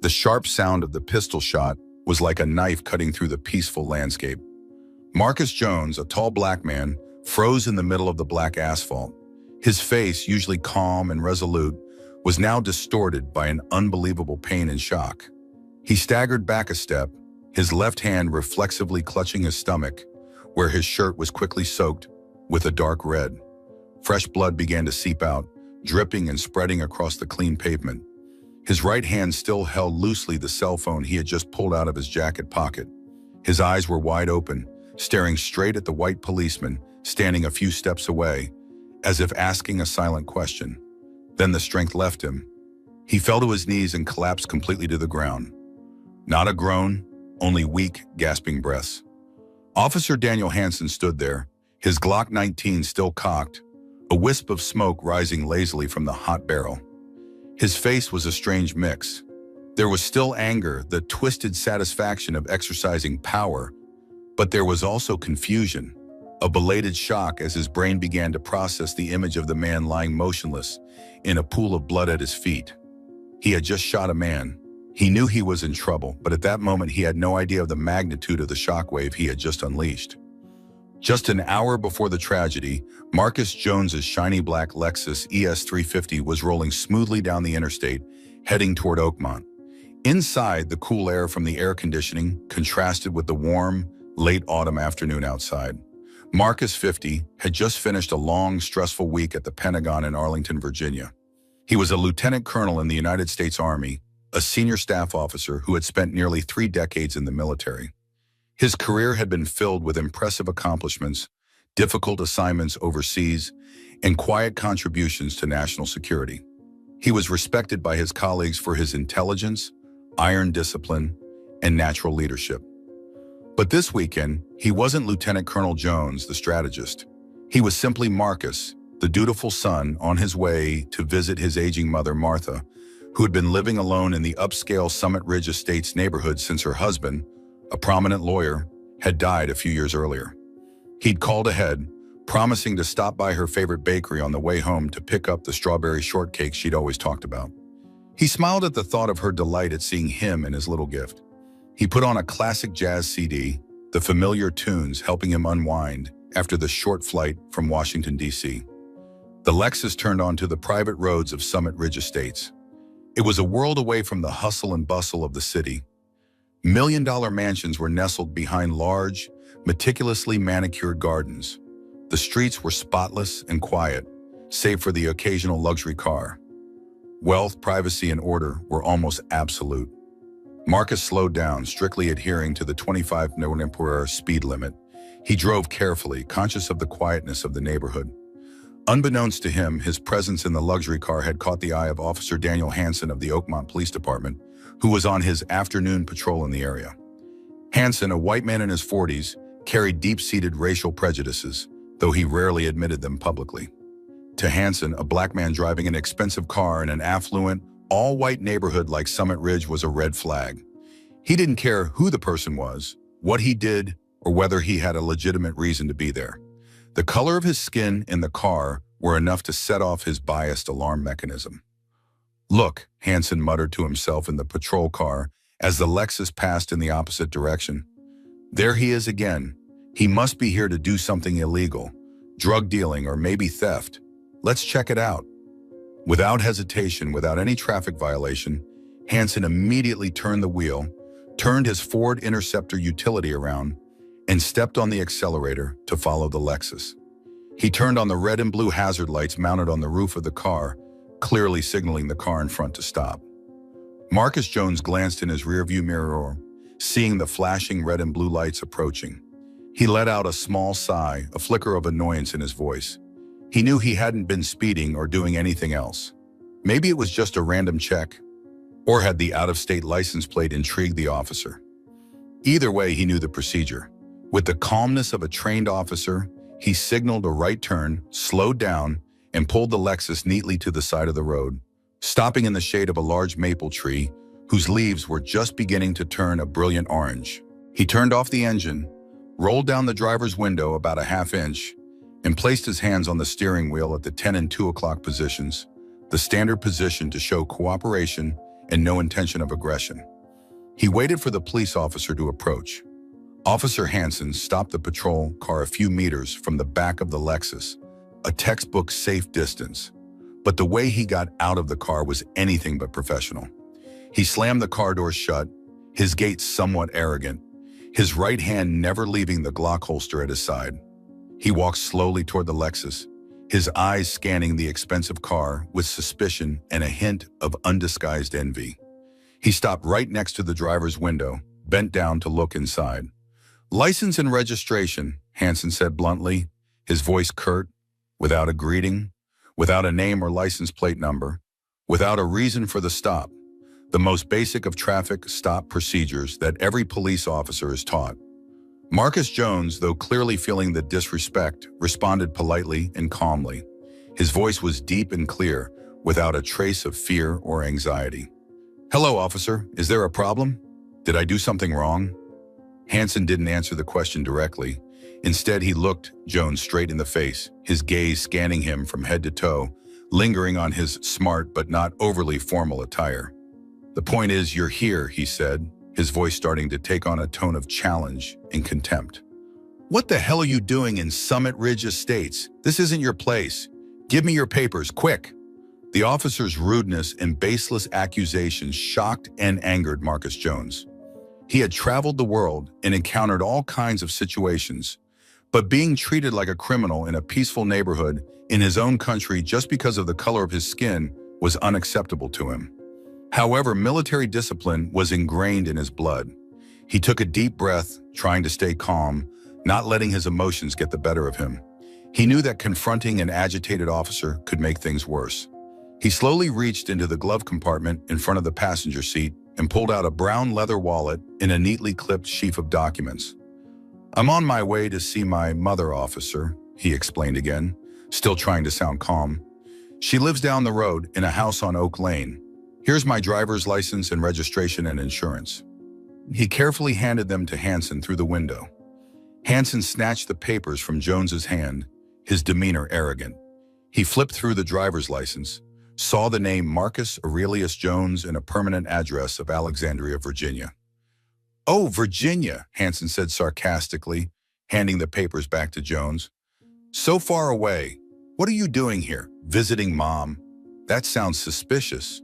The sharp sound of the pistol shot was like a knife cutting through the peaceful landscape. Marcus Jones, a tall black man, froze in the middle of the black asphalt. His face, usually calm and resolute, was now distorted by an unbelievable pain and shock. He staggered back a step, his left hand reflexively clutching his stomach, where his shirt was quickly soaked with a dark red. Fresh blood began to seep out, dripping and spreading across the clean pavement. His right hand still held loosely the cell phone he had just pulled out of his jacket pocket. His eyes were wide open, staring straight at the white policeman standing a few steps away, as if asking a silent question. Then the strength left him. He fell to his knees and collapsed completely to the ground. Not a groan, only weak, gasping breaths. Officer Daniel Hansen stood there, his Glock 19 still cocked, a wisp of smoke rising lazily from the hot barrel. His face was a strange mix. There was still anger, the twisted satisfaction of exercising power, but there was also confusion, a belated shock as his brain began to process the image of the man lying motionless in a pool of blood at his feet. He had just shot a man. He knew he was in trouble, but at that moment he had no idea of the magnitude of the shockwave he had just unleashed. Just an hour before the tragedy, Marcus Jones's shiny black Lexus ES350 was rolling smoothly down the interstate, heading toward Oakmont. Inside, the cool air from the air conditioning contrasted with the warm, late autumn afternoon outside. Marcus 50 had just finished a long, stressful week at the Pentagon in Arlington, Virginia. He was a lieutenant colonel in the United States Army, a senior staff officer who had spent nearly 3 decades in the military. His career had been filled with impressive accomplishments, difficult assignments overseas, and quiet contributions to national security. He was respected by his colleagues for his intelligence, iron discipline, and natural leadership. But this weekend, he wasn't Lieutenant Colonel Jones, the strategist. He was simply Marcus, the dutiful son on his way to visit his aging mother, Martha, who had been living alone in the upscale Summit Ridge Estates neighborhood since her husband, a prominent lawyer, had died a few years earlier. He'd called ahead, promising to stop by her favorite bakery on the way home to pick up the strawberry shortcake she'd always talked about. He smiled at the thought of her delight at seeing him and his little gift. He put on a classic jazz CD, the familiar tunes helping him unwind after the short flight from Washington, D.C. The Lexus turned onto the private roads of Summit Ridge Estates. It was a world away from the hustle and bustle of the city. Million-dollar mansions were nestled behind large, meticulously manicured gardens. The streets were spotless and quiet, save for the occasional luxury car. Wealth, privacy, and order were almost absolute. Marcus slowed down, strictly adhering to the 25 mph speed limit. He drove carefully, conscious of the quietness of the neighborhood. Unbeknownst to him, his presence in the luxury car had caught the eye of Officer Daniel Hansen of the Oakmont Police Department, who was on his afternoon patrol in the area. Hansen, a white man in his 40s, carried deep-seated racial prejudices, though he rarely admitted them publicly. To Hansen, a black man driving an expensive car in an affluent, all-white neighborhood like Summit Ridge was a red flag. He didn't care who the person was, what he did, or whether he had a legitimate reason to be there. The color of his skin and the car were enough to set off his biased alarm mechanism. "Look," Hansen muttered to himself in the patrol car as the Lexus passed in the opposite direction. "There he is again. He must be here to do something illegal, drug dealing or maybe theft. Let's check it out." Without hesitation, without any traffic violation, Hansen immediately turned the wheel, turned his Ford Interceptor utility around, and stepped on the accelerator to follow the Lexus. He turned on the red and blue hazard lights mounted on the roof of the car, clearly signaling the car in front to stop. Marcus Jones glanced in his rearview mirror, seeing the flashing red and blue lights approaching. He let out a small sigh, a flicker of annoyance in his voice. He knew he hadn't been speeding or doing anything else. Maybe it was just a random check, or had the out-of-state license plate intrigued the officer. Either way, he knew the procedure. With the calmness of a trained officer, he signaled a right turn, slowed down, and pulled the Lexus neatly to the side of the road, stopping in the shade of a large maple tree whose leaves were just beginning to turn a brilliant orange. He turned off the engine, rolled down the driver's window about a half-inch, and placed his hands on the steering wheel at the 10 and 2 o'clock positions, the standard position to show cooperation and no intention of aggression. He waited for the police officer to approach. Officer Hansen stopped the patrol car a few meters from the back of the Lexus, a textbook safe distance. But the way he got out of the car was anything but professional. He slammed the car door shut, his gait somewhat arrogant, his right hand never leaving the Glock holster at his side. He walked slowly toward the Lexus, his eyes scanning the expensive car with suspicion and a hint of undisguised envy. He stopped right next to the driver's window, bent down to look inside. "License and registration," Hansen said bluntly, his voice curt, without a greeting, without a name or license plate number, without a reason for the stop. The most basic of traffic stop procedures that every police officer is taught. Marcus Jones, though clearly feeling the disrespect, responded politely and calmly. His voice was deep and clear, without a trace of fear or anxiety. "Hello, officer. Is there a problem? Did I do something wrong?" Hansen didn't answer the question directly. Instead, he looked Jones straight in the face, his gaze scanning him from head to toe, lingering on his smart but not overly formal attire. "The point is, you're here," he said, his voice starting to take on a tone of challenge and contempt. "What the hell are you doing in Summit Ridge Estates? This isn't your place. Give me your papers, quick." The officer's rudeness and baseless accusations shocked and angered Marcus Jones. He had traveled the world and encountered all kinds of situations, but being treated like a criminal in a peaceful neighborhood in his own country just because of the color of his skin was unacceptable to him. However, military discipline was ingrained in his blood. He took a deep breath, trying to stay calm, not letting his emotions get the better of him. He knew that confronting an agitated officer could make things worse. He slowly reached into the glove compartment in front of the passenger seat and pulled out a brown leather wallet in a neatly clipped sheaf of documents. "I'm on my way to see my mother, officer," he explained again, still trying to sound calm. "She lives down the road in a house on Oak Lane. Here's my driver's license and registration and insurance." He carefully handed them to Hansen through the window. Hansen snatched the papers from Jones's hand, his demeanor arrogant. He flipped through the driver's license, saw the name Marcus Aurelius Jones and a permanent address of Alexandria, Virginia. "Oh, Virginia," Hansen said sarcastically, handing the papers back to Jones. "So far away. What are you doing here? Visiting Mom? That sounds suspicious.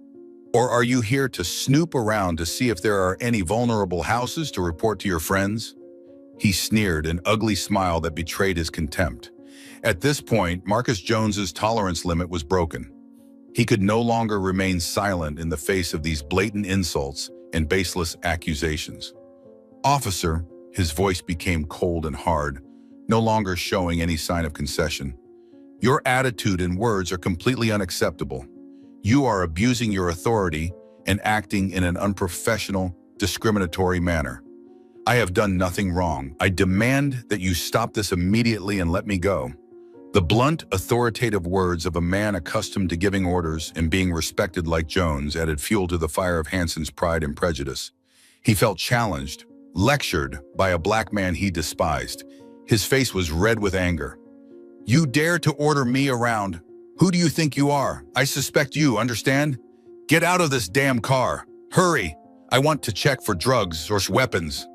Or are you here to snoop around to see if there are any vulnerable houses to report to your friends?" He sneered, an ugly smile that betrayed his contempt. At this point, Marcus Jones's tolerance limit was broken. He could no longer remain silent in the face of these blatant insults and baseless accusations. "Officer," his voice became cold and hard, no longer showing any sign of concession. "Your attitude and words are completely unacceptable. You are abusing your authority and acting in an unprofessional, discriminatory manner. I have done nothing wrong. I demand that you stop this immediately and let me go." The blunt, authoritative words of a man accustomed to giving orders and being respected like Jones added fuel to the fire of Hansen's pride and prejudice. He felt challenged, lectured by a black man he despised. His face was red with anger. "You dare to order me around? Who do you think you are? I suspect you, understand? Get out of this damn car. Hurry! I want to check for drugs or weapons,"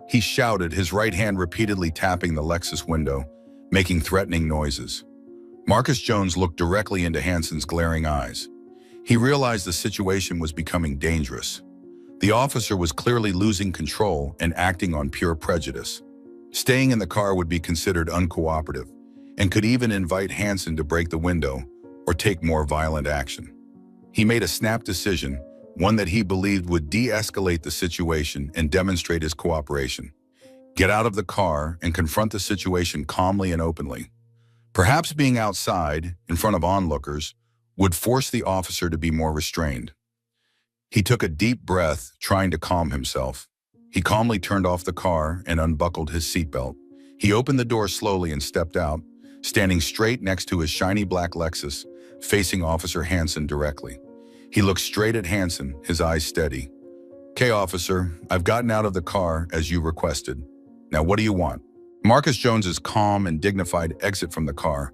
he shouted, his right hand repeatedly tapping the Lexus window, making threatening noises. Marcus Jones looked directly into Hansen's glaring eyes. He realized the situation was becoming dangerous. The officer was clearly losing control and acting on pure prejudice. Staying in the car would be considered uncooperative and could even invite Hansen to break the window or take more violent action. He made a snap decision, one that he believed would de-escalate the situation and demonstrate his cooperation. Get out of the car and confront the situation calmly and openly. Perhaps being outside, in front of onlookers, would force the officer to be more restrained. He took a deep breath, trying to calm himself. He calmly turned off the car and unbuckled his seatbelt. He opened the door slowly and stepped out, standing straight next to his shiny black Lexus, facing Officer Hansen directly. He looked straight at Hansen, his eyes steady. "Okay, officer, I've gotten out of the car as you requested. Now what do you want?" Marcus Jones's calm and dignified exit from the car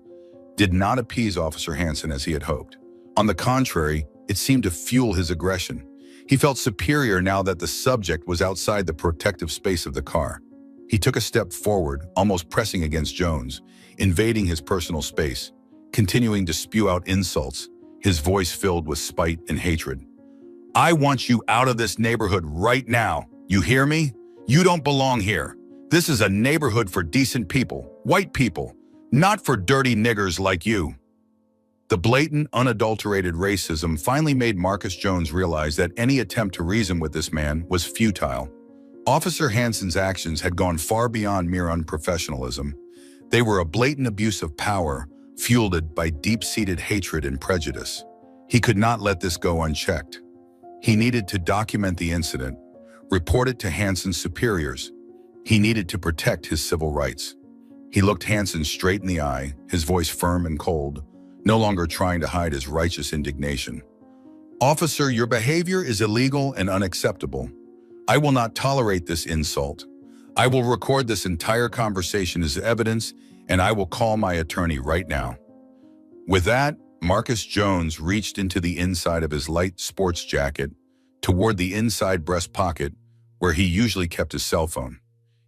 did not appease Officer Hansen as he had hoped. On the contrary, it seemed to fuel his aggression. He felt superior now that the subject was outside the protective space of the car. He took a step forward, almost pressing against Jones, invading his personal space, continuing to spew out insults, his voice filled with spite and hatred. "I want you out of this neighborhood right now. You hear me? You don't belong here. This is a neighborhood for decent people, white people, not for dirty niggers like you." The blatant, unadulterated racism finally made Marcus Jones realize that any attempt to reason with this man was futile. Officer Hanson's actions had gone far beyond mere unprofessionalism. They were a blatant abuse of power, fueled by deep-seated hatred and prejudice. He could not let this go unchecked. He needed to document the incident, report it to Hanson's superiors. He needed to protect his civil rights. He looked Hanson straight in the eye, his voice firm and cold, no longer trying to hide his righteous indignation. "Officer, your behavior is illegal and unacceptable. I will not tolerate this insult. I will record this entire conversation as evidence, and I will call my attorney right now." With that, Marcus Jones reached into the inside of his light sports jacket toward the inside breast pocket where he usually kept his cell phone.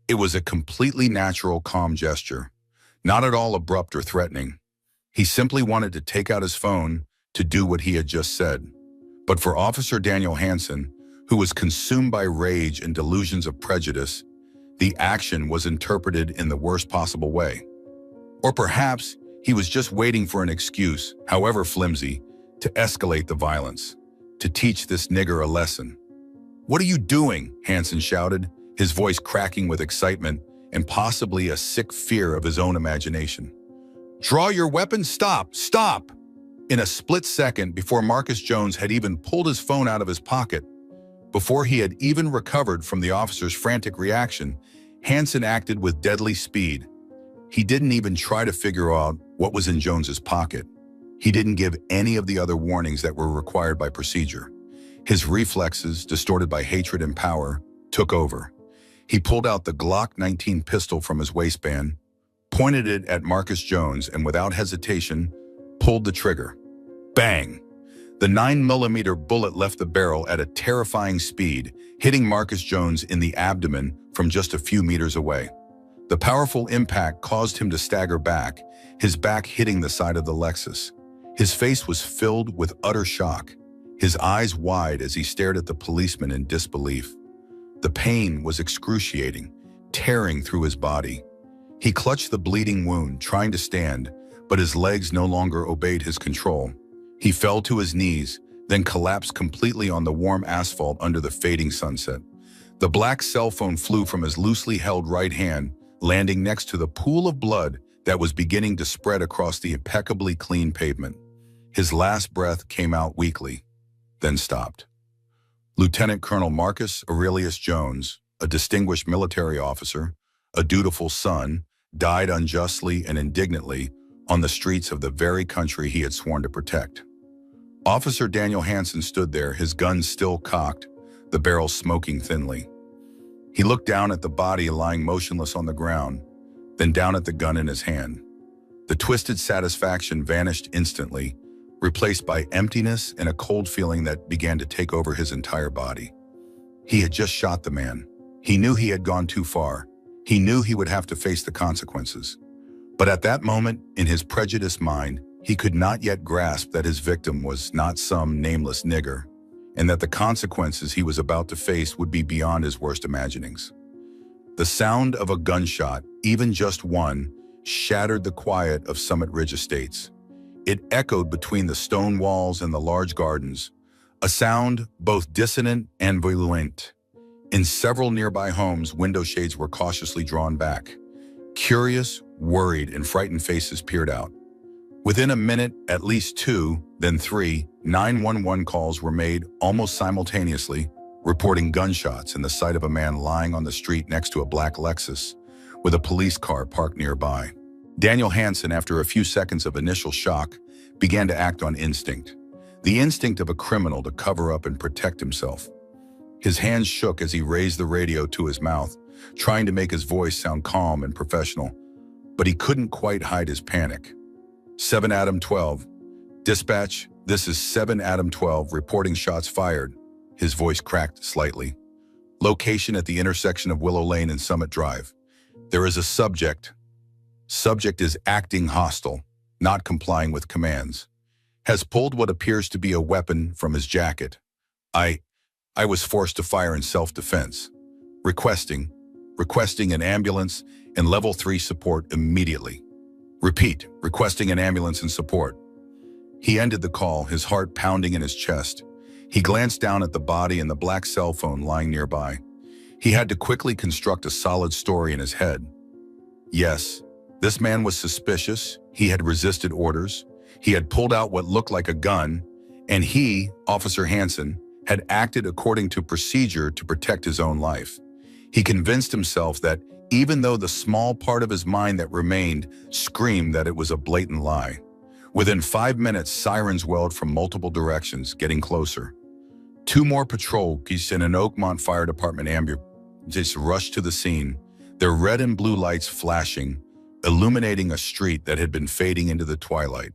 It was a completely natural, calm gesture, not at all abrupt or threatening. He simply wanted to take out his phone to do what he had just said. But for Officer Daniel Hanson, who was consumed by rage and delusions of prejudice, the action was interpreted in the worst possible way. Or perhaps he was just waiting for an excuse, however flimsy, to escalate the violence, to teach this nigger a lesson. "What are you doing?" Hanson shouted, his voice cracking with excitement and possibly a sick fear of his own imagination. "Draw your weapon! Stop! Stop!" In a split second, before Marcus Jones had even pulled his phone out of his pocket, before he had even recovered from the officer's frantic reaction, Hanson acted with deadly speed. He didn't even try to figure out what was in Jones's pocket. He didn't give any of the other warnings that were required by procedure. His reflexes, distorted by hatred and power, took over. He pulled out the Glock 19 pistol from his waistband, pointed it at Marcus Jones, and without hesitation, pulled the trigger. Bang! The 9mm bullet left the barrel at a terrifying speed, hitting Marcus Jones in the abdomen from just a few meters away. The powerful impact caused him to stagger back, his back hitting the side of the Lexus. His face was filled with utter shock, his eyes wide as he stared at the policeman in disbelief. The pain was excruciating, tearing through his body. He clutched the bleeding wound, trying to stand, but his legs no longer obeyed his control. He fell to his knees, then collapsed completely on the warm asphalt under the fading sunset. The black cell phone flew from his loosely held right hand, landing next to the pool of blood that was beginning to spread across the impeccably clean pavement. His last breath came out weakly, then stopped. Lieutenant Colonel Marcus Aurelius Jones, a distinguished military officer, a dutiful son, died unjustly and indignantly on the streets of the very country he had sworn to protect. Officer Daniel Hanson stood there, his gun still cocked, the barrel smoking thinly. He looked down at the body lying motionless on the ground, then down at the gun in his hand. The twisted satisfaction vanished instantly, replaced by emptiness and a cold feeling that began to take over his entire body. He had just shot the man. He knew he had gone too far. He knew he would have to face the consequences. But at that moment, in his prejudiced mind, he could not yet grasp that his victim was not some nameless nigger, and that the consequences he was about to face would be beyond his worst imaginings. The sound of a gunshot, even just one, shattered the quiet of Summit Ridge Estates. It echoed between the stone walls and the large gardens, a sound both dissonant and violent. In several nearby homes, window shades were cautiously drawn back. Curious, worried, and frightened faces peered out. Within a minute, at least 2, then 3, 911 calls were made almost simultaneously, reporting gunshots and the sight of a man lying on the street next to a black Lexus, with a police car parked nearby. Daniel Hanson, after a few seconds of initial shock, began to act on instinct, the instinct of a criminal to cover up and protect himself. His hands shook as he raised the radio to his mouth, trying to make his voice sound calm and professional, but he couldn't quite hide his panic. 7 Adam 12. Dispatch, this is 7 Adam 12 reporting shots fired. His voice cracked slightly. Location at the intersection of Willow Lane and Summit Drive. There is a subject. Subject is acting hostile, not complying with commands. Has pulled what appears to be a weapon from his jacket. I was forced to fire in self-defense. Requesting an ambulance and level 3 support immediately. Repeat, requesting an ambulance and support. He ended the call, his heart pounding in his chest. He glanced down at the body and the black cell phone lying nearby. He had to quickly construct a solid story in his head. Yes, this man was suspicious. He had resisted orders. He had pulled out what looked like a gun, and he, Officer Hansen, had acted according to procedure to protect his own life. He convinced himself that even though the small part of his mind that remained screamed that it was a blatant lie. Within 5 minutes, sirens welled from multiple directions, getting closer. 2 more patrol cars and an Oakmont Fire Department ambulance rushed to the scene, their red and blue lights flashing, illuminating a street that had been fading into the twilight.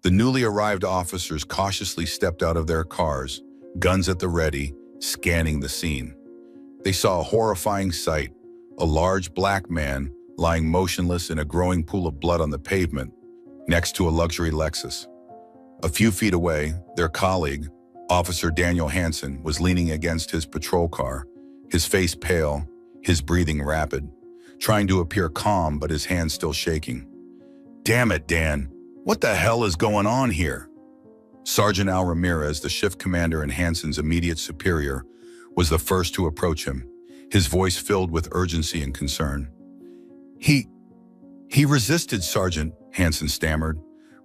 The newly arrived officers cautiously stepped out of their cars, guns at the ready, scanning the scene. They saw a horrifying sight, a large black man lying motionless in a growing pool of blood on the pavement, next to a luxury Lexus. A few feet away, their colleague, Officer Daniel Hansen, was leaning against his patrol car, his face pale, his breathing rapid, trying to appear calm but his hands still shaking. "Damn it, Dan. What the hell is going on here?" Sergeant Al Ramirez, the shift commander and Hansen's immediate superior, was the first to approach him, his voice filled with urgency and concern. He resisted, Sergeant," Hansen stammered,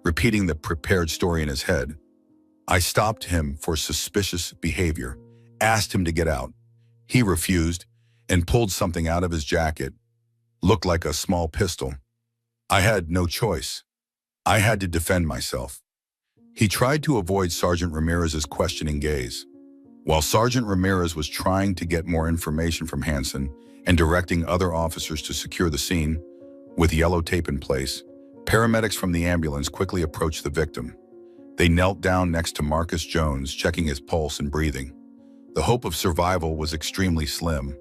repeating the prepared story in his head. "I stopped him for suspicious behavior, asked him to get out. He refused and pulled something out of his jacket. Looked like a small pistol. I had no choice. I had to defend myself." He tried to avoid Sergeant Ramirez's questioning gaze. While Sergeant Ramirez was trying to get more information from Hansen and directing other officers to secure the scene, with yellow tape in place, paramedics from the ambulance quickly approached the victim. They knelt down next to Marcus Jones, checking his pulse and breathing. The hope of survival was extremely slim.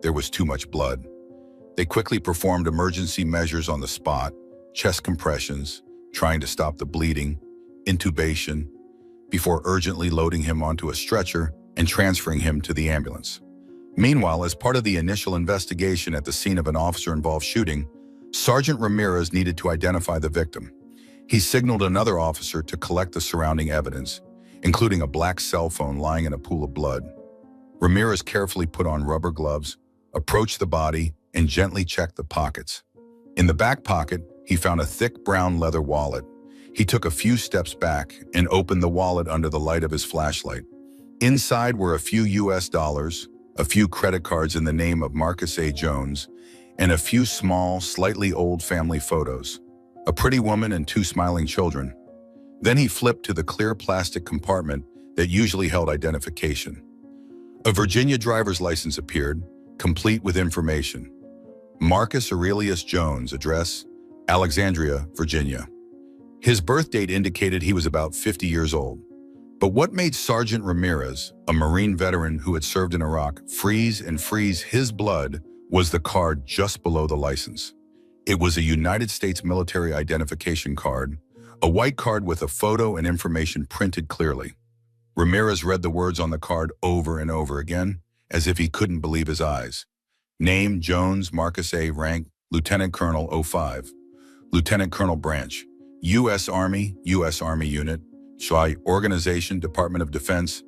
There was too much blood. They quickly performed emergency measures on the spot, chest compressions, trying to stop the bleeding, intubation, before urgently loading him onto a stretcher and transferring him to the ambulance. Meanwhile, as part of the initial investigation at the scene of an officer-involved shooting, Sergeant Ramirez needed to identify the victim. He signaled another officer to collect the surrounding evidence, including a black cell phone lying in a pool of blood. Ramirez carefully put on rubber gloves, approached the body, and gently checked the pockets. In the back pocket, he found a thick brown leather wallet. He took a few steps back and opened the wallet under the light of his flashlight. Inside were a few US dollars, a few credit cards in the name of Marcus A. Jones, and a few small, slightly old family photos, a pretty woman and 2 smiling children. Then he flipped to the clear plastic compartment that usually held identification. A Virginia driver's license appeared, complete with information. Marcus Aurelius Jones, address, Alexandria, Virginia. His birth date indicated he was about 50 years old. But what made Sergeant Ramirez, a Marine veteran who had served in Iraq, freeze his blood was the card just below the license. It was a United States military identification card, a white card with a photo and information printed clearly. Ramirez read the words on the card over and over again, as if he couldn't believe his eyes. Name, Jones, Marcus A. Rank, Lieutenant Colonel 05. Lieutenant Colonel Branch. U.S. Army Unit. Organization, Department of Defense,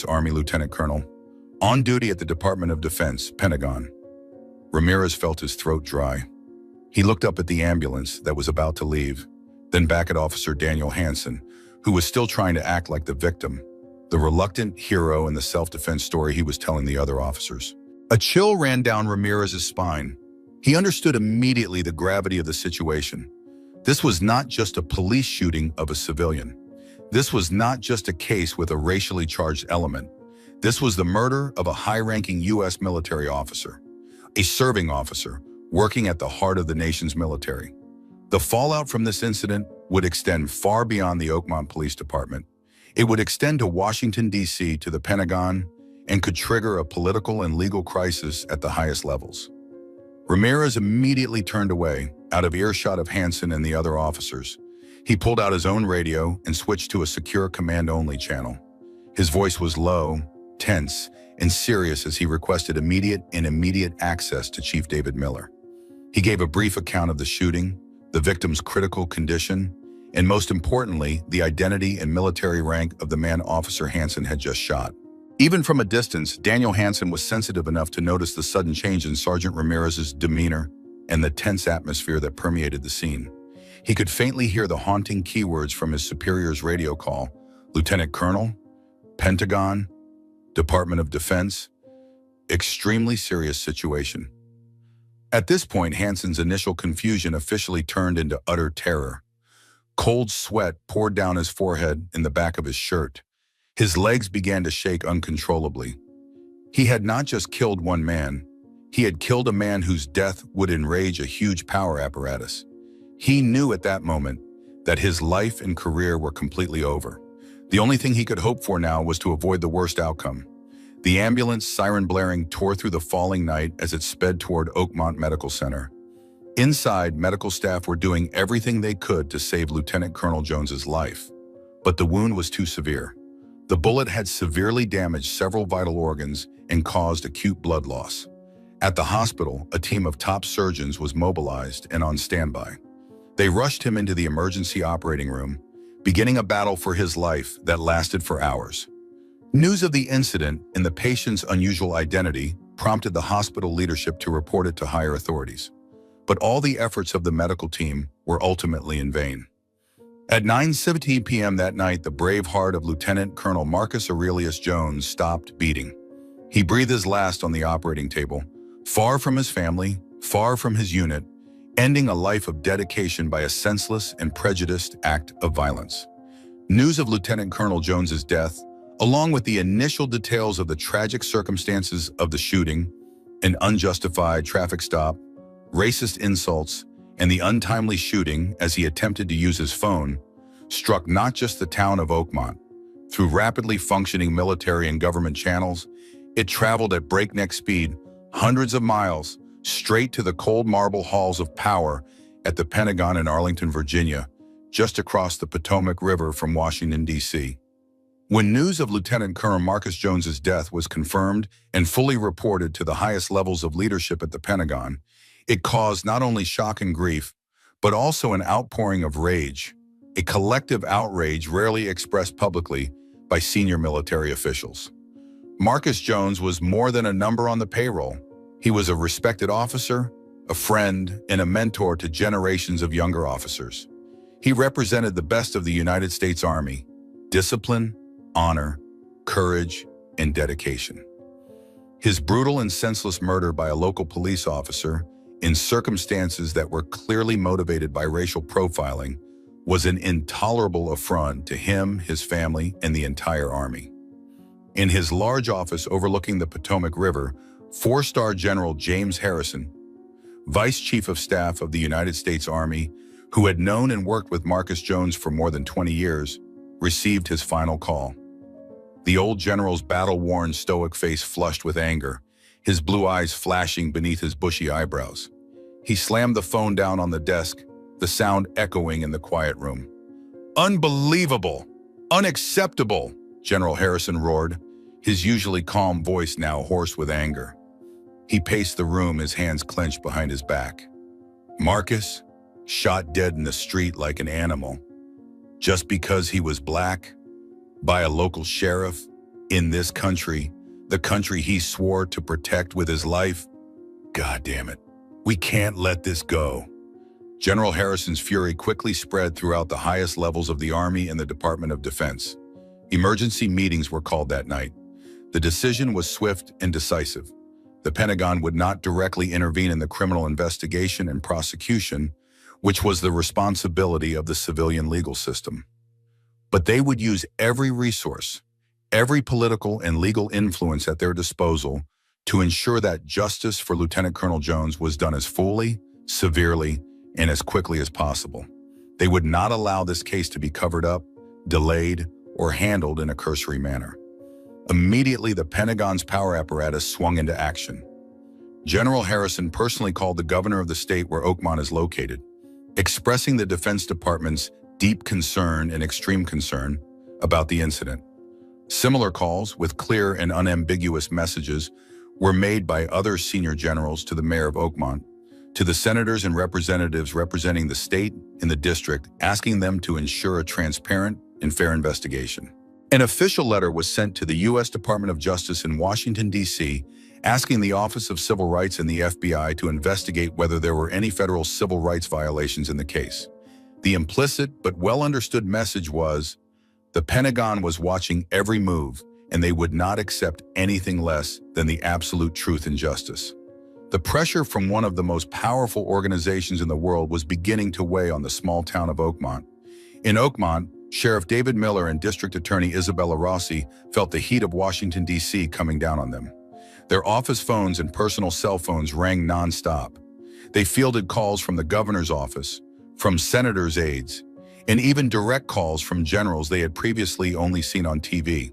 Army Lieutenant Colonel. On duty at the Department of Defense, Pentagon. Ramirez felt his throat dry. He looked up at the ambulance that was about to leave, then back at Officer Daniel Hansen, who was still trying to act like the victim, the reluctant hero in the self-defense story he was telling the other officers. A chill ran down Ramirez's spine. He understood immediately the gravity of the situation. This was not just a police shooting of a civilian. This was not just a case with a racially charged element. This was the murder of a high-ranking U.S. military officer, a serving officer working at the heart of the nation's military. The fallout from this incident would extend far beyond the Oakmont Police Department. It would extend to Washington, D.C., to the Pentagon, and could trigger a political and legal crisis at the highest levels. Ramirez immediately turned away, out of earshot of Hansen and the other officers. He pulled out his own radio and switched to a secure command-only channel. His voice was low, tense, and serious as he requested immediate access to Chief David Miller. He gave a brief account of the shooting, the victim's critical condition, and most importantly, the identity and military rank of the man Officer Hansen had just shot. Even from a distance, Daniel Hansen was sensitive enough to notice the sudden change in Sergeant Ramirez's demeanor and the tense atmosphere that permeated the scene. He could faintly hear the haunting keywords from his superior's radio call: Lieutenant Colonel, Pentagon, Department of Defense. Extremely serious situation. At this point, Hansen's initial confusion officially turned into utter terror. Cold sweat poured down his forehead and the back of his shirt. His legs began to shake uncontrollably. He had not just killed one man, he had killed a man whose death would enrage a huge power apparatus. He knew at that moment that his life and career were completely over. The only thing he could hope for now was to avoid the worst outcome. The ambulance, siren blaring, tore through the falling night as it sped toward Oakmont Medical Center. Inside, medical staff were doing everything they could to save Lieutenant Colonel Jones's life. But the wound was too severe. The bullet had severely damaged several vital organs and caused acute blood loss. At the hospital, a team of top surgeons was mobilized and on standby. They rushed him into the emergency operating room, beginning a battle for his life that lasted for hours. News of the incident and the patient's unusual identity prompted the hospital leadership to report it to higher authorities. But all the efforts of the medical team were ultimately in vain. At 9:17 p.m. that night, the brave heart of Lieutenant Colonel Marcus Aurelius Jones stopped beating. He breathed his last on the operating table, far from his family, far from his unit, ending a life of dedication by a senseless and prejudiced act of violence. News of Lieutenant Colonel Jones's death, along with the initial details of the tragic circumstances of the shooting, an unjustified traffic stop, racist insults, and the untimely shooting as he attempted to use his phone, struck not just the town of Oakmont. Through rapidly functioning military and government channels, it traveled at breakneck speed, hundreds of miles, straight to the cold marble halls of power at the Pentagon in Arlington, Virginia, just across the Potomac River from Washington, D.C. When news of Lieutenant Colonel Marcus Jones's death was confirmed and fully reported to the highest levels of leadership at the Pentagon, it caused not only shock and grief, but also an outpouring of rage, a collective outrage rarely expressed publicly by senior military officials. Marcus Jones was more than a number on the payroll. He was a respected officer, a friend, and a mentor to generations of younger officers. He represented the best of the United States Army: discipline, honor, courage, and dedication. His brutal and senseless murder by a local police officer, in circumstances that were clearly motivated by racial profiling, was an intolerable affront to him, his family, and the entire Army. In his large office overlooking the Potomac River, 4-star General James Harrison, Vice Chief of Staff of the United States Army, who had known and worked with Marcus Jones for more than 20 years, received his final call. The old general's battle-worn, stoic face flushed with anger, his blue eyes flashing beneath his bushy eyebrows. He slammed the phone down on the desk, the sound echoing in the quiet room. "Unbelievable! Unacceptable!" General Harrison roared, his usually calm voice now hoarse with anger. He paced the room, his hands clenched behind his back. Marcus, shot dead in the street like an animal, just because he was black, by a local sheriff, in this country, the country he swore to protect with his life. God damn it. We can't let this go. General Harrison's fury quickly spread throughout the highest levels of the Army and the Department of Defense. Emergency meetings were called that night. The decision was swift and decisive. The Pentagon would not directly intervene in the criminal investigation and prosecution, which was the responsibility of the civilian legal system. But they would use every resource, every political and legal influence at their disposal to ensure that justice for Lieutenant Colonel Jones was done as fully, severely, and as quickly as possible. They would not allow this case to be covered up, delayed, or handled in a cursory manner. Immediately, the Pentagon's power apparatus swung into action. General Harrison personally called the governor of the state where Oakmont is located, expressing the Defense Department's deep concern and extreme concern about the incident. Similar calls, with clear and unambiguous messages, were made by other senior generals to the mayor of Oakmont, to the senators and representatives representing the state and the district, asking them to ensure a transparent and fair investigation. An official letter was sent to the U.S. Department of Justice in Washington, D.C., asking the Office of Civil Rights and the FBI to investigate whether there were any federal civil rights violations in the case. The implicit but well-understood message was, the Pentagon was watching every move, and they would not accept anything less than the absolute truth and justice. The pressure from one of the most powerful organizations in the world was beginning to weigh on the small town of Oakmont. In Oakmont, Sheriff David Miller and District Attorney Isabella Rossi felt the heat of Washington, D.C. coming down on them. Their office phones and personal cell phones rang nonstop. They fielded calls from the governor's office, from senators' aides, and even direct calls from generals they had previously only seen on TV.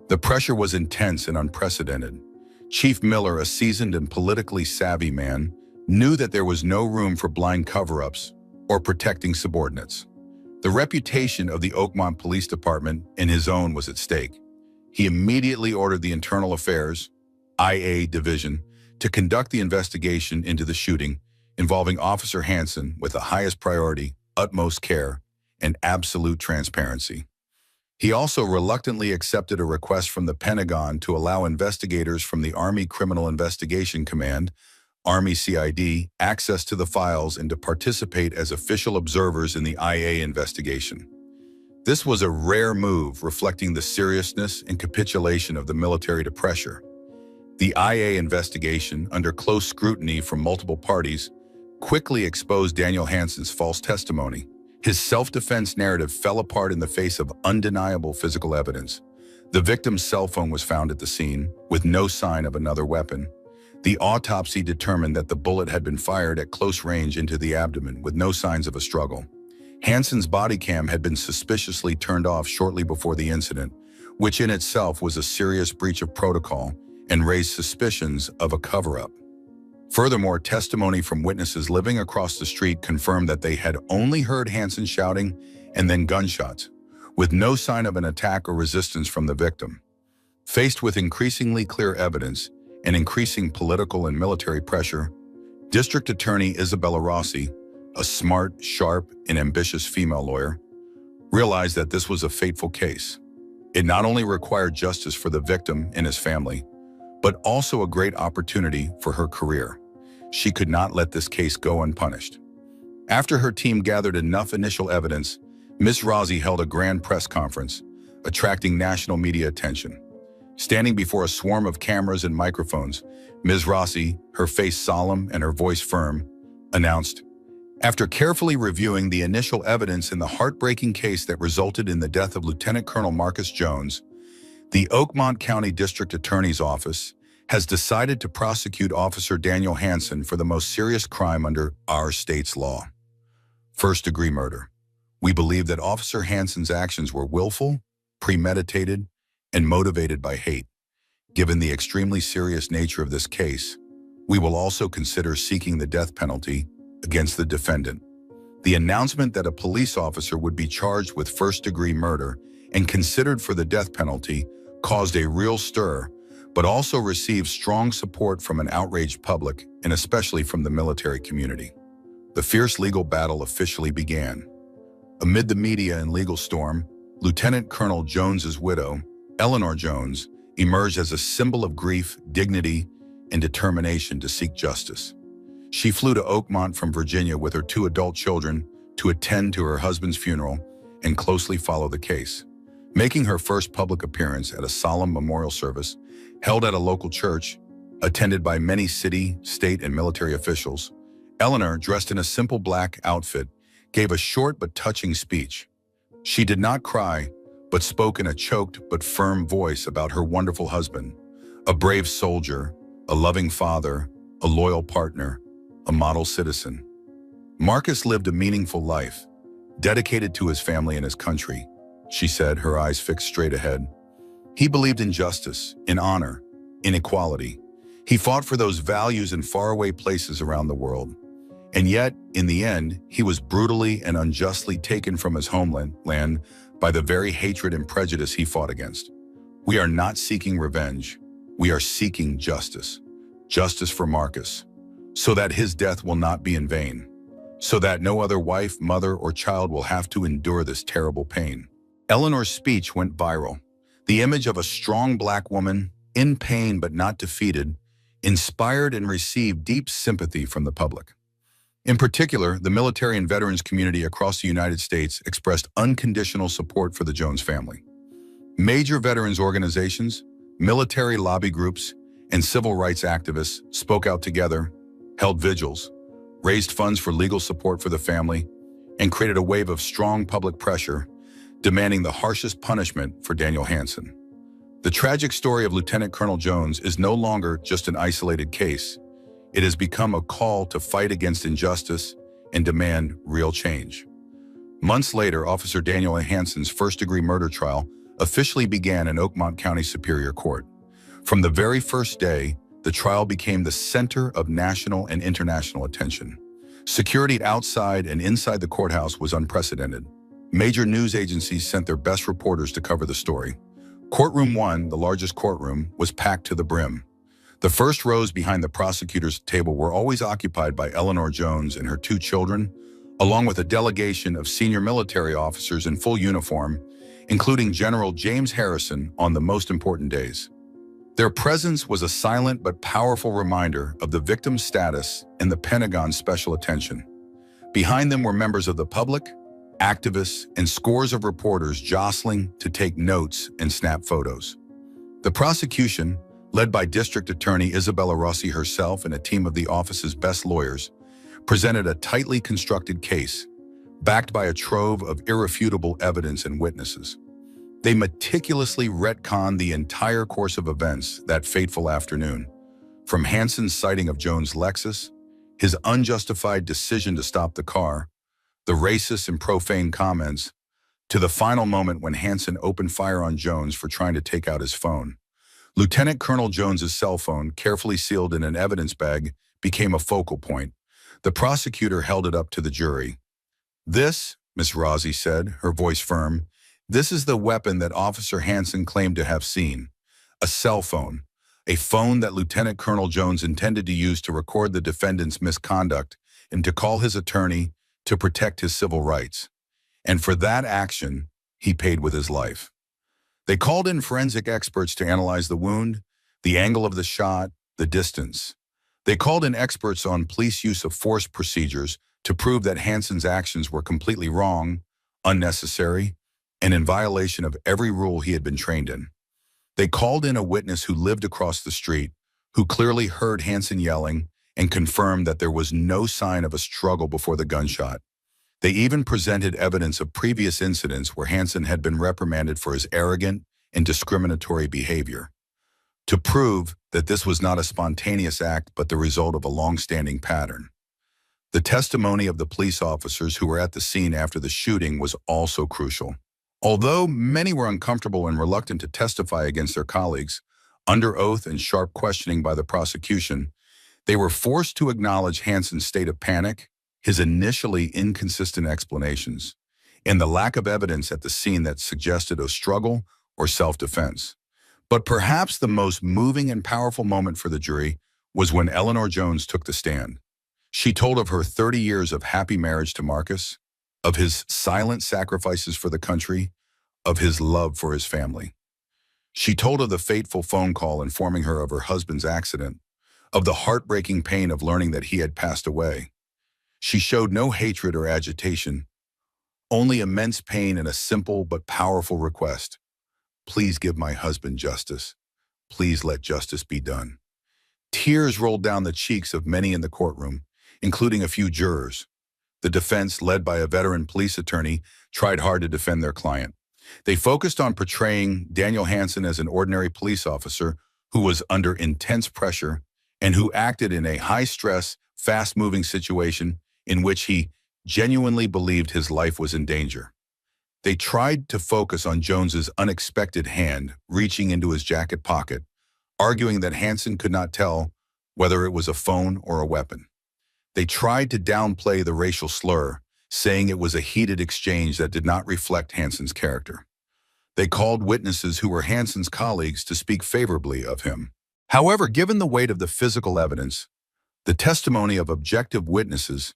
The pressure was intense and unprecedented. Chief Miller, a seasoned and politically savvy man, knew that there was no room for blind cover-ups or protecting subordinates. The reputation of the Oakmont Police Department and his own was at stake. He immediately ordered the Internal Affairs, IA Division, to conduct the investigation into the shooting involving Officer Hansen with the highest priority, utmost care, and absolute transparency. He also reluctantly accepted a request from the Pentagon to allow investigators from the Army Criminal Investigation Command, Army CID, access to the files and to participate as official observers in the IA investigation. This was a rare move reflecting the seriousness and capitulation of the military to pressure. The IA investigation, under close scrutiny from multiple parties, quickly exposed Daniel Hansen's false testimony. His self-defense narrative fell apart in the face of undeniable physical evidence. The victim's cell phone was found at the scene, with no sign of another weapon. The autopsy determined that the bullet had been fired at close range into the abdomen, with no signs of a struggle. Hansen's body cam had been suspiciously turned off shortly before the incident, which in itself was a serious breach of protocol and raised suspicions of a cover-up. Furthermore, testimony from witnesses living across the street confirmed that they had only heard Hansen shouting and then gunshots, with no sign of an attack or resistance from the victim. Faced with increasingly clear evidence and increasing political and military pressure, District Attorney Isabella Rossi, a smart, sharp, and ambitious female lawyer, realized that this was a fateful case. It not only required justice for the victim and his family, but also a great opportunity for her career. She could not let this case go unpunished. After her team gathered enough initial evidence, Ms. Rossi held a grand press conference, attracting national media attention. Standing before a swarm of cameras and microphones, Ms. Rossi, her face solemn and her voice firm, announced, "After carefully reviewing the initial evidence in the heartbreaking case that resulted in the death of Lieutenant Colonel Marcus Jones, the Oakmont County District Attorney's Office has decided to prosecute Officer Daniel Hansen for the most serious crime under our state's law, first-degree murder. We believe that Officer Hansen's actions were willful, premeditated, and motivated by hate. Given the extremely serious nature of this case, we will also consider seeking the death penalty against the defendant." The announcement that a police officer would be charged with first-degree murder and considered for the death penalty caused a real stir, but also received strong support from an outraged public and especially from the military community. The fierce legal battle officially began. Amid the media and legal storm, Lieutenant Colonel Jones's widow, Eleanor Jones, emerged as a symbol of grief, dignity, and determination to seek justice. She flew to Oakmont from Virginia with her 2 adult children to attend to her husband's funeral and closely follow the case. Making her first public appearance at a solemn memorial service held at a local church, attended by many city, state, and military officials, Eleanor, dressed in a simple black outfit, gave a short but touching speech. She did not cry, but spoke in a choked but firm voice about her wonderful husband, a brave soldier, a loving father, a loyal partner, a model citizen. Marcus lived a meaningful life, dedicated to his family and his country. she said, her eyes fixed straight ahead. He believed in justice, in honor, in equality. He fought for those values in faraway places around the world. And yet, in the end, he was brutally and unjustly taken from his homeland by the very hatred and prejudice he fought against. We are not seeking revenge. We are seeking justice. Justice for Marcus, so that his death will not be in vain, so that no other wife, mother, or child will have to endure this terrible pain. Eleanor's speech went viral. The image of a strong Black woman, in pain but not defeated, inspired and received deep sympathy from the public. In particular, the military and veterans community across the United States expressed unconditional support for the Jones family. Major veterans organizations, military lobby groups, and civil rights activists spoke out together, held vigils, raised funds for legal support for the family, and created a wave of strong public pressure demanding the harshest punishment for Daniel Hansen. The tragic story of Lieutenant Colonel Jones is no longer just an isolated case. It has become a call to fight against injustice and demand real change. Months later, Officer Daniel Hansen's first-degree murder trial officially began in Oakmont County Superior Court. From the very first day, the trial became the center of national and international attention. Security outside and inside the courthouse was unprecedented. Major news agencies sent their best reporters to cover the story. Courtroom 1, the largest courtroom, was packed to the brim. The first rows behind the prosecutor's table were always occupied by Eleanor Jones and her 2 children, along with a delegation of senior military officers in full uniform, including General James Harrison on the most important days. Their presence was a silent but powerful reminder of the victim's status and the Pentagon's special attention. Behind them were members of the public, activists, and scores of reporters jostling to take notes and snap photos. The prosecution, led by District Attorney Isabella Rossi herself and a team of the office's best lawyers, presented a tightly constructed case, backed by a trove of irrefutable evidence and witnesses. They meticulously retconned the entire course of events that fateful afternoon, from Hansen's sighting of Jones' Lexus, his unjustified decision to stop the car, the racist and profane comments, to the final moment when Hansen opened fire on Jones for trying to take out his phone. Lieutenant Colonel Jones's cell phone, carefully sealed in an evidence bag, became a focal point. The prosecutor held it up to the jury. "This," Miss Rossi said, her voice firm, "this is the weapon that Officer Hansen claimed to have seen. A cell phone. A phone that Lieutenant Colonel Jones intended to use to record the defendant's misconduct and to call his attorney to protect his civil rights. And for that action, he paid with his life." They called in forensic experts to analyze the wound, the angle of the shot, the distance. They called in experts on police use of force procedures to prove that Hansen's actions were completely wrong, unnecessary, and in violation of every rule he had been trained in. They called in a witness who lived across the street, who clearly heard Hansen yelling and confirmed that there was no sign of a struggle before the gunshot. They even presented evidence of previous incidents where Hansen had been reprimanded for his arrogant and discriminatory behavior, to prove that this was not a spontaneous act but the result of a long-standing pattern. The testimony of the police officers who were at the scene after the shooting was also crucial. Although many were uncomfortable and reluctant to testify against their colleagues, under oath and sharp questioning by the prosecution, they were forced to acknowledge Hansen's state of panic, his initially inconsistent explanations, and the lack of evidence at the scene that suggested a struggle or self-defense. But perhaps the most moving and powerful moment for the jury was when Eleanor Jones took the stand. She told of her 30 years of happy marriage to Marcus, of his silent sacrifices for the country, of his love for his family. She told of the fateful phone call informing her of her husband's accident, of the heartbreaking pain of learning that he had passed away. She showed no hatred or agitation, only immense pain and a simple but powerful request. "Please give my husband justice. Please let justice be done." Tears rolled down the cheeks of many in the courtroom, including a few jurors. The defense, led by a veteran police attorney, tried hard to defend their client. They focused on portraying Daniel Hansen as an ordinary police officer who was under intense pressure and who acted in a high-stress, fast-moving situation in which he genuinely believed his life was in danger. They tried to focus on Jones's unexpected hand reaching into his jacket pocket, arguing that Hansen could not tell whether it was a phone or a weapon. They tried to downplay the racial slur, saying it was a heated exchange that did not reflect Hansen's character. They called witnesses who were Hansen's colleagues to speak favorably of him. However, given the weight of the physical evidence, the testimony of objective witnesses,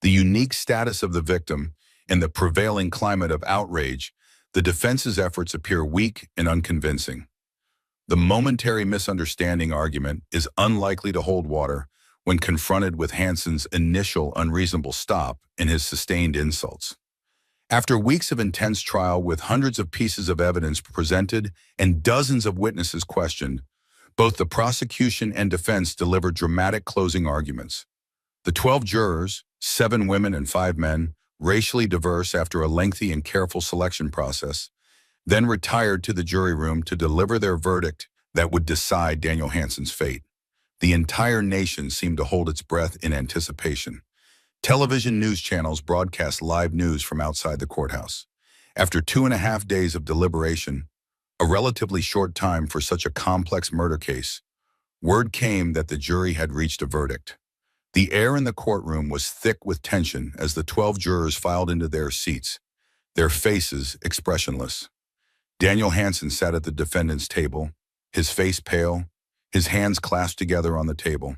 the unique status of the victim, and the prevailing climate of outrage, the defense's efforts appear weak and unconvincing. The momentary misunderstanding argument is unlikely to hold water when confronted with Hansen's initial unreasonable stop and his sustained insults. After weeks of intense trial with hundreds of pieces of evidence presented and dozens of witnesses questioned, both the prosecution and defense delivered dramatic closing arguments. The 12 jurors, 7 women and 5 men, racially diverse after a lengthy and careful selection process, then retired to the jury room to deliver their verdict that would decide Daniel Hansen's fate. The entire nation seemed to hold its breath in anticipation. Television news channels broadcast live news from outside the courthouse. After 2.5 days of deliberation, a relatively short time for such a complex murder case, word came that the jury had reached a verdict. The air in the courtroom was thick with tension as the 12 jurors filed into their seats, their faces expressionless. Daniel Hansen sat at the defendant's table, his face pale, his hands clasped together on the table,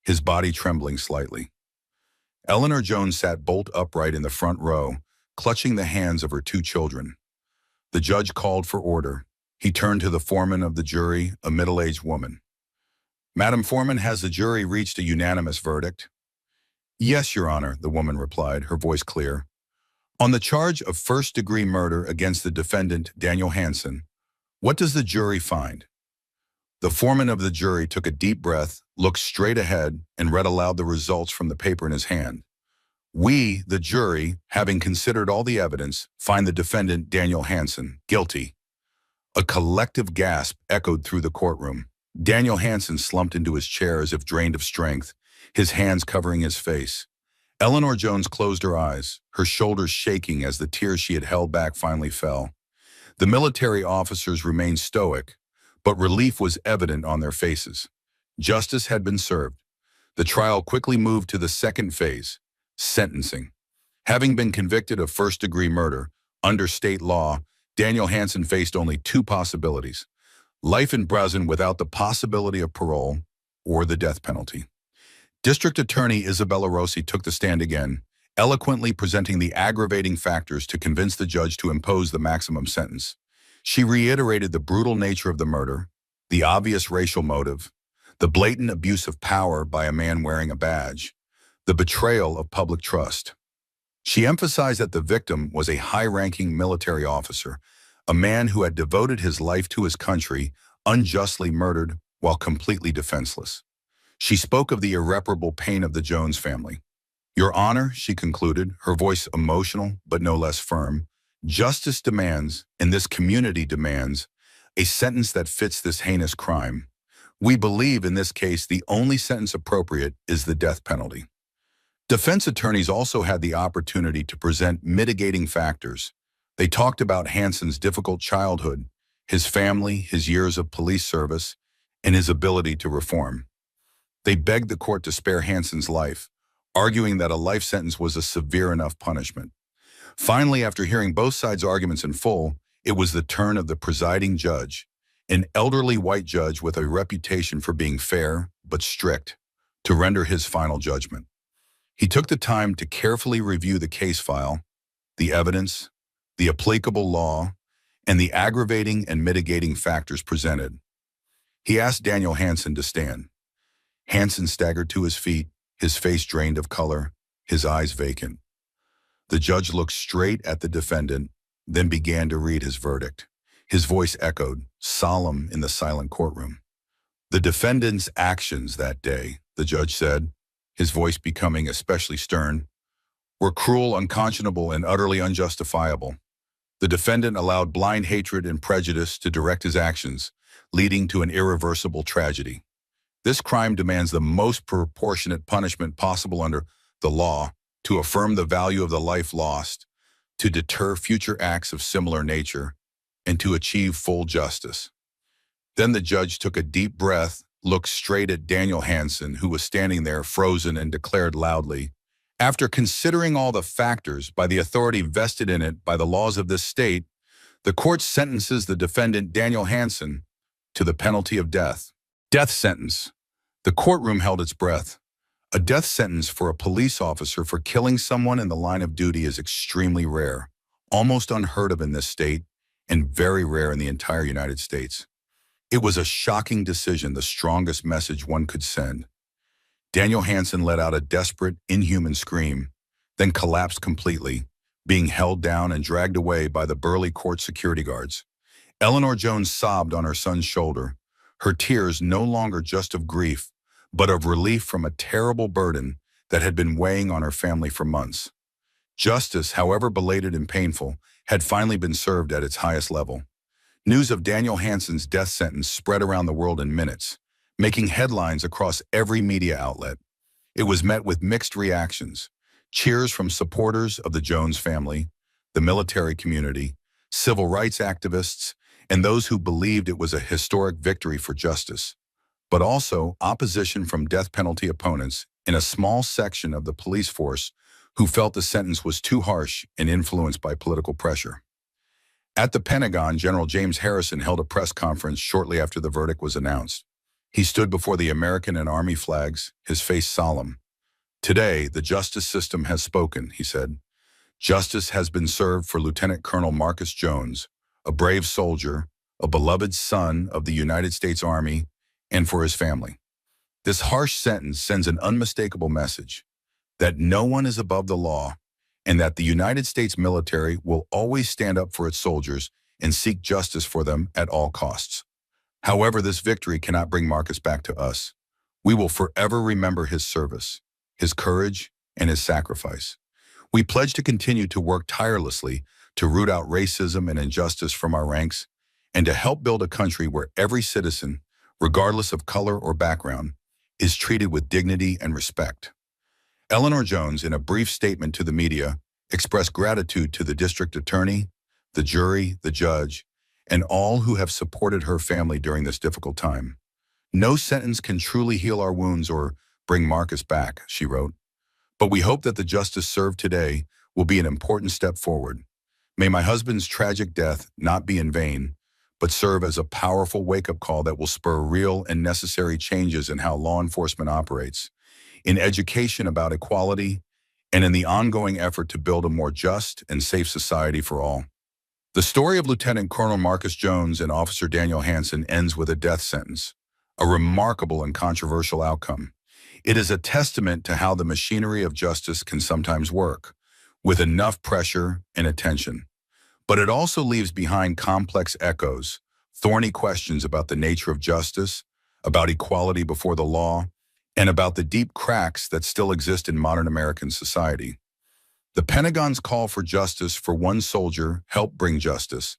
his body trembling slightly. Eleanor Jones sat bolt upright in the front row, clutching the hands of her 2 children. The judge called for order. He turned to the foreman of the jury, a middle-aged woman. "Madam Foreman, has the jury reached a unanimous verdict?" "Yes, Your Honor," the woman replied, her voice clear. "On the charge of first-degree murder against the defendant, Daniel Hansen, what does the jury find?" The foreman of the jury took a deep breath, looked straight ahead, and read aloud the results from the paper in his hand. "We, the jury, having considered all the evidence, find the defendant, Daniel Hansen, guilty." A collective gasp echoed through the courtroom. Daniel Hansen slumped into his chair as if drained of strength, his hands covering his face. Eleanor Jones closed her eyes, her shoulders shaking as the tears she had held back finally fell. The military officers remained stoic, but relief was evident on their faces. Justice had been served. The trial quickly moved to the second phase, sentencing. Having been convicted of first-degree murder, under state law, Daniel Hansen faced only 2 possibilities: life in prison without the possibility of parole, or the death penalty. District Attorney Isabella Rossi took the stand again, eloquently presenting the aggravating factors to convince the judge to impose the maximum sentence. She reiterated the brutal nature of the murder, the obvious racial motive, the blatant abuse of power by a man wearing a badge, the betrayal of public trust. She emphasized that the victim was a high-ranking military officer, a man who had devoted his life to his country, unjustly murdered while completely defenseless. She spoke of the irreparable pain of the Jones family. "Your Honor," she concluded, her voice emotional but no less firm, "justice demands, and this community demands, a sentence that fits this heinous crime. We believe in this case the only sentence appropriate is the death penalty." Defense attorneys also had the opportunity to present mitigating factors. They talked about Hansen's difficult childhood, his family, his years of police service, and his ability to reform. They begged the court to spare Hansen's life, arguing that a life sentence was a severe enough punishment. Finally, after hearing both sides' arguments in full, it was the turn of the presiding judge, an elderly white judge with a reputation for being fair but strict, to render his final judgment. He took the time to carefully review the case file, the evidence, the applicable law, and the aggravating and mitigating factors presented. He asked Daniel Hansen to stand. Hansen staggered to his feet, his face drained of color, his eyes vacant. The judge looked straight at the defendant, then began to read his verdict. His voice echoed, solemn in the silent courtroom. "The defendant's actions that day," the judge said, his voice becoming especially stern, "were cruel, unconscionable, and utterly unjustifiable. The defendant allowed blind hatred and prejudice to direct his actions, leading to an irreversible tragedy. This crime demands the most proportionate punishment possible under the law to affirm the value of the life lost, to deter future acts of similar nature, and to achieve full justice. Then the judge took a deep breath, looked straight at Daniel Hansen, who was standing there frozen, and declared loudly, "After considering all the factors by the authority vested in it by the laws of this state, the court sentences the defendant Daniel Hansen to the penalty of death." Death sentence. The courtroom held its breath. A death sentence for a police officer for killing someone in the line of duty is extremely rare, almost unheard of in this state, and very rare in the entire United States. It was a shocking decision, the strongest message one could send. Daniel Hansen let out a desperate, inhuman scream, then collapsed completely, being held down and dragged away by the burly court security guards. Eleanor Jones sobbed on her son's shoulder, her tears no longer just of grief, but of relief from a terrible burden that had been weighing on her family for months. Justice, however belated and painful, had finally been served at its highest level. News of Daniel Hansen's death sentence spread around the world in minutes, making headlines across every media outlet. It was met with mixed reactions: cheers from supporters of the Jones family, the military community, civil rights activists, and those who believed it was a historic victory for justice, but also opposition from death penalty opponents in a small section of the police force who felt the sentence was too harsh and influenced by political pressure. At the Pentagon, General James Harrison held a press conference shortly after the verdict was announced. He stood before the American and Army flags, his face solemn. "Today, the justice system has spoken," he said. "Justice has been served for Lieutenant Colonel Marcus Jones, a brave soldier, a beloved son of the United States Army, and for his family. This harsh sentence sends an unmistakable message that no one is above the law, and that the United States military will always stand up for its soldiers and seek justice for them at all costs. However, this victory cannot bring Marcus back to us. We will forever remember his service, his courage, and his sacrifice. We pledge to continue to work tirelessly to root out racism and injustice from our ranks, and to help build a country where every citizen, regardless of color or background, is treated with dignity and respect." Eleanor Jones, in a brief statement to the media, expressed gratitude to the district attorney, the jury, the judge, and all who have supported her family during this difficult time. "No sentence can truly heal our wounds or bring Marcus back," she wrote. "But we hope that the justice served today will be an important step forward. May my husband's tragic death not be in vain, but serve as a powerful wake-up call that will spur real and necessary changes in how law enforcement operates, in education about equality, and in the ongoing effort to build a more just and safe society for all." The story of Lieutenant Colonel Marcus Jones and Officer Daniel Hansen ends with a death sentence, a remarkable and controversial outcome. It is a testament to how the machinery of justice can sometimes work, with enough pressure and attention. But it also leaves behind complex echoes, thorny questions about the nature of justice, about equality before the law, and about the deep cracks that still exist in modern American society. The Pentagon's call for justice for one soldier helped bring justice,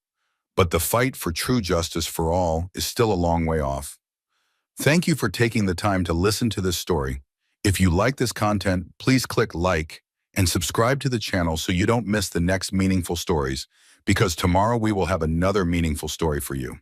but the fight for true justice for all is still a long way off. Thank you for taking the time to listen to this story. If you like this content, please click like and subscribe to the channel so you don't miss the next meaningful stories, because tomorrow we will have another meaningful story for you.